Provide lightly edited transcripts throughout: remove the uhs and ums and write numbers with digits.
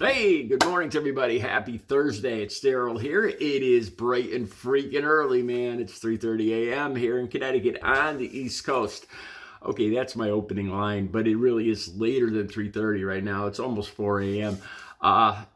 Hey, good morning to everybody. Happy Thursday. It's Daryl here. It is bright and freaking early, man. It's 3:30 a.m. here in Connecticut on the East Coast. Okay, that's my opening line, but it really is later than 3:30 right now. It's almost 4 a.m.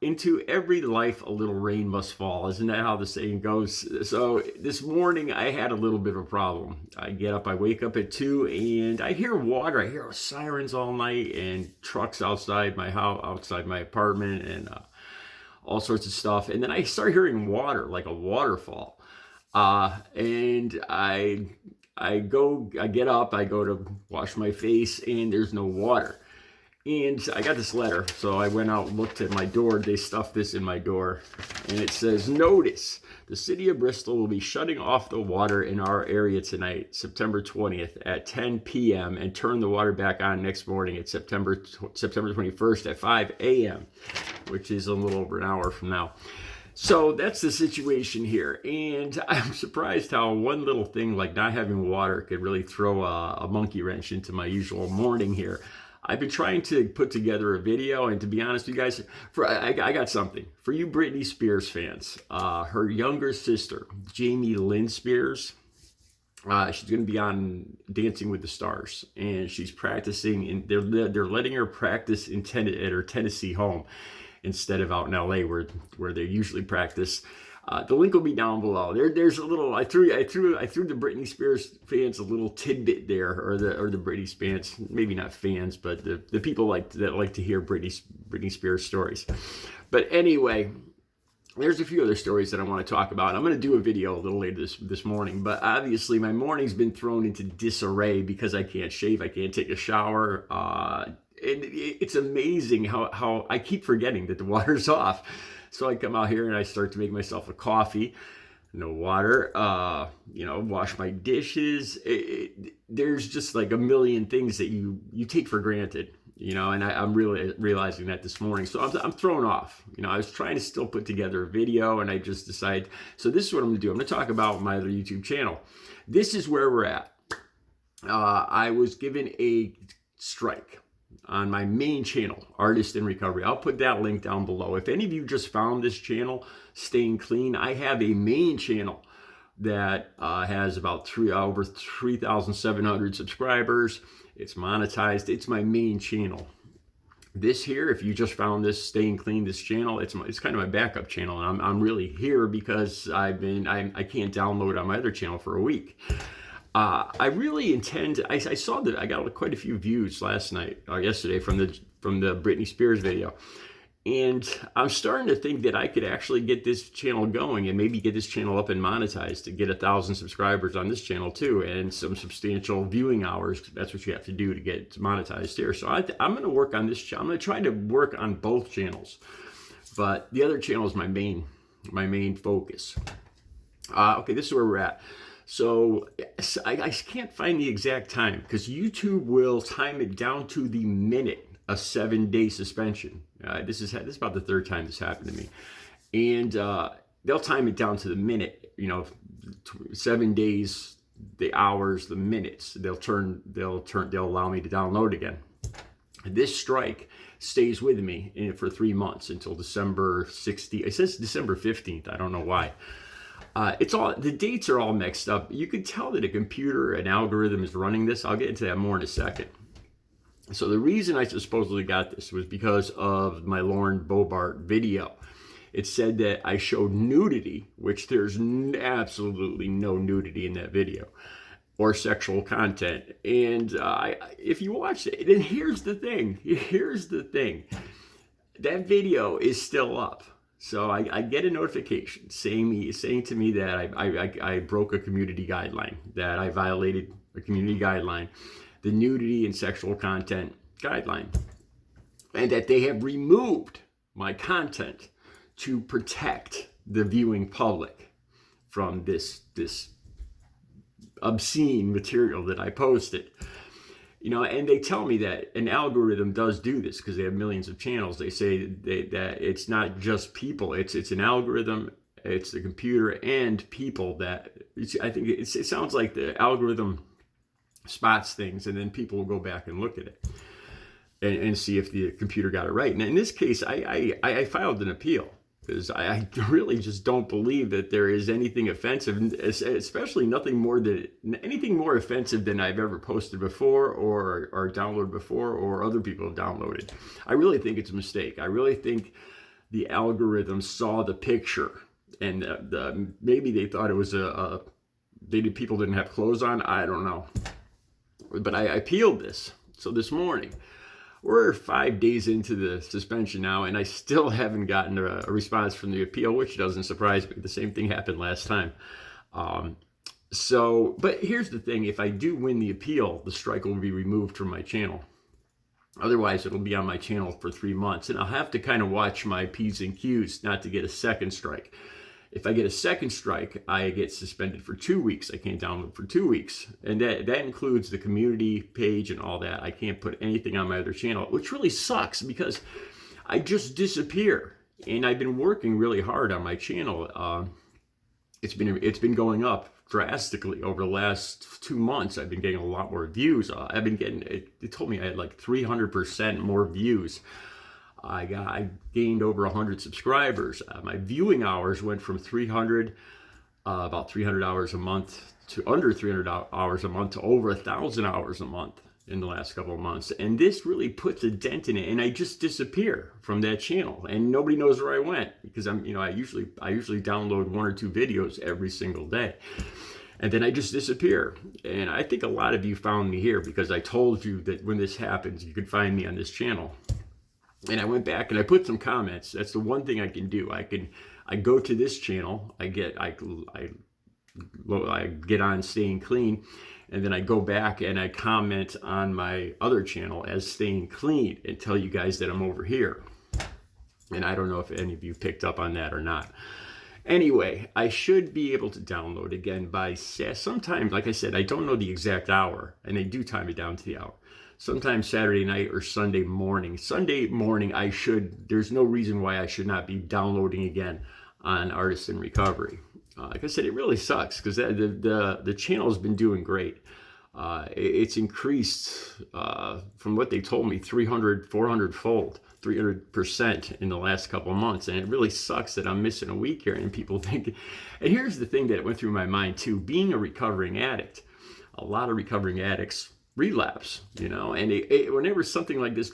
Into every life, a little rain must fall. Isn't that how the saying goes? So this morning, I had a little bit of a problem. I wake up at 2, and I hear water. I hear sirens all night and trucks outside my house, outside my apartment, and all sorts of stuff. And then I start hearing water, like a waterfall. And I get up, I go to wash my face, and there's no water. And I got this letter, so I went out and looked at my door. They stuffed this in my door, and it says, "Notice, the city of Bristol will be shutting off the water in our area tonight, September 20th at 10 p.m. and turn the water back on next morning at September 21st at 5 a.m., which is a little over an hour from now." So that's the situation here, and I'm surprised how one little thing like not having water could really throw a monkey wrench into my usual morning here. I've been trying to put together a video, and to be honest with you guys, I got something. For you Britney Spears fans, her younger sister, Jamie Lynn Spears, she's going to be on Dancing with the Stars, and she's practicing, and they're letting her practice at her Tennessee home instead of out in LA where they usually practice. The link will be down below. There's a little. I threw the Britney Spears fans a little tidbit there, or the Britney fans, maybe not fans, but the people that like to hear Britney Spears stories. But anyway, there's a few other stories that I want to talk about. I'm going to do a video a little later this morning, but obviously my morning's been thrown into disarray because I can't shave, I can't take a shower. And it's amazing how I keep forgetting that the water's off. So I come out here and I start to make myself a coffee, no water, wash my dishes. There's just like a million things that you take for granted, and I'm really realizing that this morning. So I'm thrown off. I was trying to still put together a video, and I just decided, so this is what I'm going to do. I'm going to talk about my other YouTube channel. This is where we're at. I was given a strike on my main channel, Artist in Recovery. I'll put that link down below. If any of you just found this channel, Staying Clean, I have a main channel that has about over 3,700 subscribers. It's monetized. It's my main channel. This here, if you just found this Staying Clean, this channel, it's kind of my backup channel, and I'm really here because I can't download on my other channel for a week. I really intend. I saw that I got quite a few views yesterday from the Britney Spears video, and I'm starting to think that I could actually get this channel going and maybe get this channel up and monetized to get 1,000 subscribers on this channel too, and some substantial viewing hours. That's what you have to do to get monetized here. So I'm going to work on this. I'm going to try to work on both channels, but the other channel is my main focus. Okay, this is where we're at. So I can't find the exact time because YouTube will time it down to the minute, a 7-day suspension. This is about the third time this happened to me, and they'll time it down to the minute. 7 days, the hours, the minutes. They'll allow me to download again. This strike stays with me for 3 months until December 16th. It says December 15th. I don't know why. The dates are all mixed up. You could tell that an algorithm is running this. I'll get into that more in a second. So the reason I supposedly got this was because of my Lauren Bobart video. It said that I showed nudity, which there's absolutely no nudity in that video, or sexual content. And if you watch it, and here's the thing. That video is still up. So I get a notification saying to me that I broke a community guideline, that I violated a community guideline, the nudity and sexual content guideline, and that they have removed my content to protect the viewing public from this obscene material that I posted. And they tell me that an algorithm does do this because they have millions of channels. They say that it's not just people. It's an algorithm. It's the computer and people I think it sounds like the algorithm spots things and then people will go back and look at it. and see if the computer got it right. And in this case, I filed an appeal because I really just don't believe that there is anything offensive, especially anything more offensive than I've ever posted before or downloaded before or other people have downloaded. I really think it's a mistake. I really think the algorithm saw the picture and maybe they thought it was people didn't have clothes on. I don't know. But I appealed this. So this morning, we're 5 days into the suspension now, and I still haven't gotten a response from the appeal, which doesn't surprise me. The same thing happened last time. But here's the thing. If I do win the appeal, the strike will be removed from my channel. Otherwise, it'll be on my channel for 3 months, and I'll have to kind of watch my P's and Q's not to get a second strike. If I get a second strike, I get suspended for 2 weeks. I can't download for 2 weeks. And that includes the community page and all that. I can't put anything on my other channel, which really sucks because I just disappear. And I've been working really hard on my channel. It's been going up drastically over the last 2 months. I've been getting a lot more views. I've been getting, it told me I had like 300% more views. I gained over 100 subscribers. My viewing hours went from about 300 hours a month to under 300 hours a month to over 1,000 hours a month in the last couple of months. And this really puts a dent in it. And I just disappear from that channel, and nobody knows where I went because I usually download 1 or 2 videos every single day. And then I just disappear. And I think a lot of you found me here because I told you that when this happens, you could find me on this channel. And I went back and I put some comments. That's the one thing I can do. I go to this channel. I get on Staying Clean, and then I go back and I comment on my other channel as Staying Clean and tell you guys that I'm over here. And I don't know if any of you picked up on that or not. Anyway, I should be able to download again by sometime. Like I said, I don't know the exact hour, and they do time it down to the hour. Sometime Saturday night or Sunday morning. Sunday morning, there's no reason why I should not be downloading again on Artists in Recovery. Like I said, it really sucks because the channel has been doing great. It's increased from what they told me 300, 400 fold, 300% in the last couple of months. And it really sucks that I'm missing a week here and people think. And here's the thing that went through my mind too, being a recovering addict, a lot of recovering addicts relapse, and whenever something like this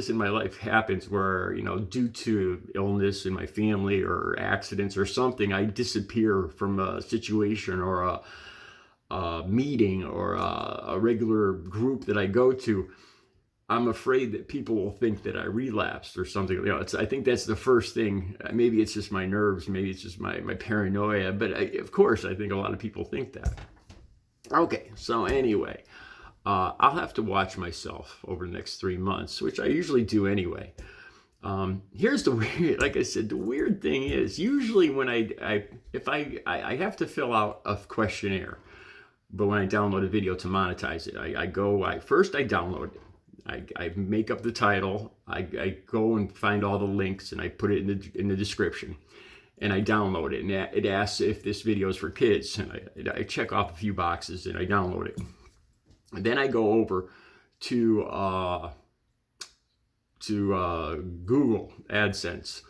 in my life happens where, due to illness in my family or accidents or something, I disappear from a situation or a meeting or a regular group that I go to, I'm afraid that people will think that I relapsed or something. I think that's the first thing. Maybe it's just my nerves, maybe it's just my paranoia, but of course I think a lot of people think that. Okay, so anyway, I'll have to watch myself over the next 3 months, which I usually do anyway. Here's the weird, like I said, the weird thing is usually when I have to fill out a questionnaire, but when I download a video to monetize it, first I download it. I make up the title. I go and find all the links and I put it in the description, and I download it. And it asks if this video is for kids, and I check off a few boxes and I download it. And then I go over to Google AdSense,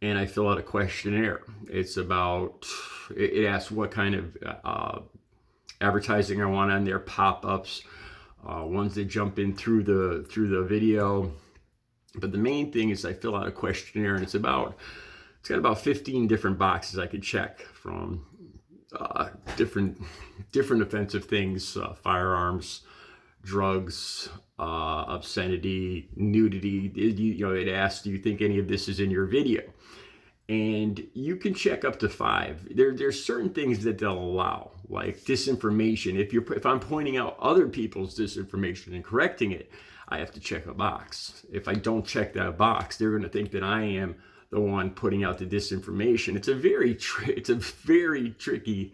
and I fill out a questionnaire. It asks what kind of advertising I want on there, pop-ups, ones that jump in through the video. But the main thing is I fill out a questionnaire, and it's got about 15 different boxes I could check from different offensive things, firearms, drugs, obscenity, nudity. It asks, do you think any of this is in your video? And you can check up to 5. There's certain things that they'll allow, like disinformation. If I'm pointing out other people's disinformation and correcting it, I have to check a box. If I don't check that box, they're going to think that I am the one putting out the disinformation. It's a very tricky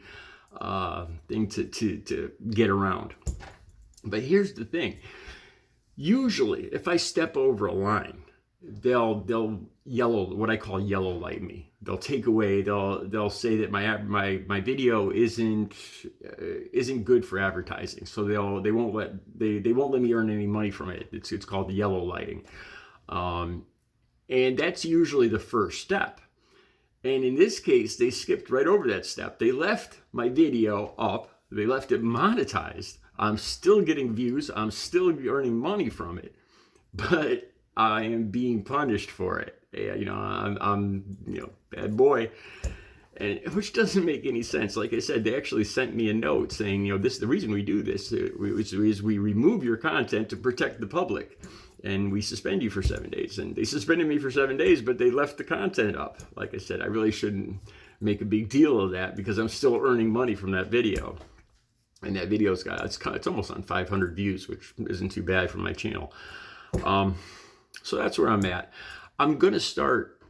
thing to get around. But here's the thing. Usually, if I step over a line, what I call yellow light me. They'll take away, they'll say that my video isn't good for advertising, so they won't let me earn any money from it. It's called yellow lighting, and that's usually the first step. And in this case, they skipped right over that step. They left my video up. They left it monetized. I'm still getting views. I'm still earning money from it, but I am being punished for it. I'm bad boy, and which doesn't make any sense. Like I said, they actually sent me a note saying, the reason we do this is we remove your content to protect the public, and we suspend you for 7 days. And they suspended me for 7 days, but they left the content up. Like I said, I really shouldn't make a big deal of that because I'm still earning money from that video. And that video's it's almost on 500 views, which isn't too bad for my channel. So that's where I'm at. I'm going to start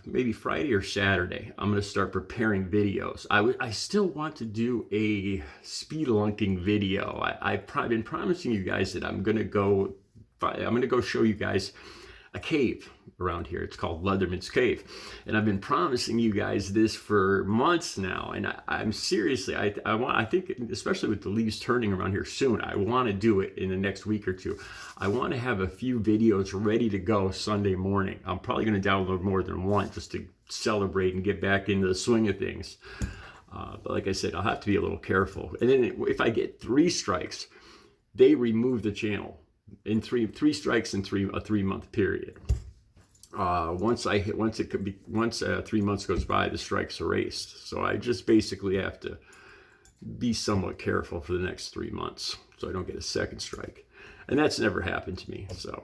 maybe Friday or Saturday. I'm going to start preparing videos. I still want to do a spelunking video. I've been promising you guys that I'm going to go show you guys a cave around here. It's called Leatherman's Cave. And I've been promising you guys this for months now. And I'm seriously, I think, especially with the leaves turning around here soon, I want to do it in the next week or two. I want to have a few videos ready to go Sunday morning. I'm probably going to download more than one just to celebrate and get back into the swing of things. But like I said, I'll have to be a little careful. And then if I get 3 strikes, they remove the channel. In three strikes in a 3-month period. Once 3 months goes by, the strike's erased. So I just basically have to be somewhat careful for the next 3 months so I don't get a second strike. And that's never happened to me. So,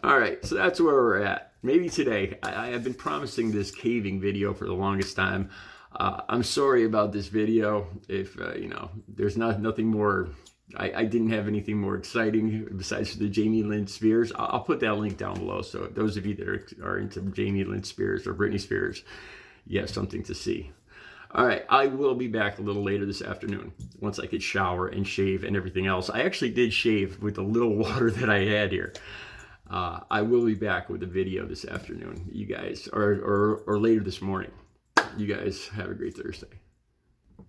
all right, so that's where we're at. Maybe today. I have been promising this caving video for the longest time. I'm sorry about this video. If there's nothing more. I didn't have anything more exciting besides the Jamie Lynn Spears. I'll put that link down below. So those of you that are into Jamie Lynn Spears or Britney Spears, you have something to see. All right, I will be back a little later this afternoon once I could shower and shave and everything else. I actually did shave with the little water that I had here. I will be back with a video this afternoon, you guys, or later this morning. You guys have a great Thursday.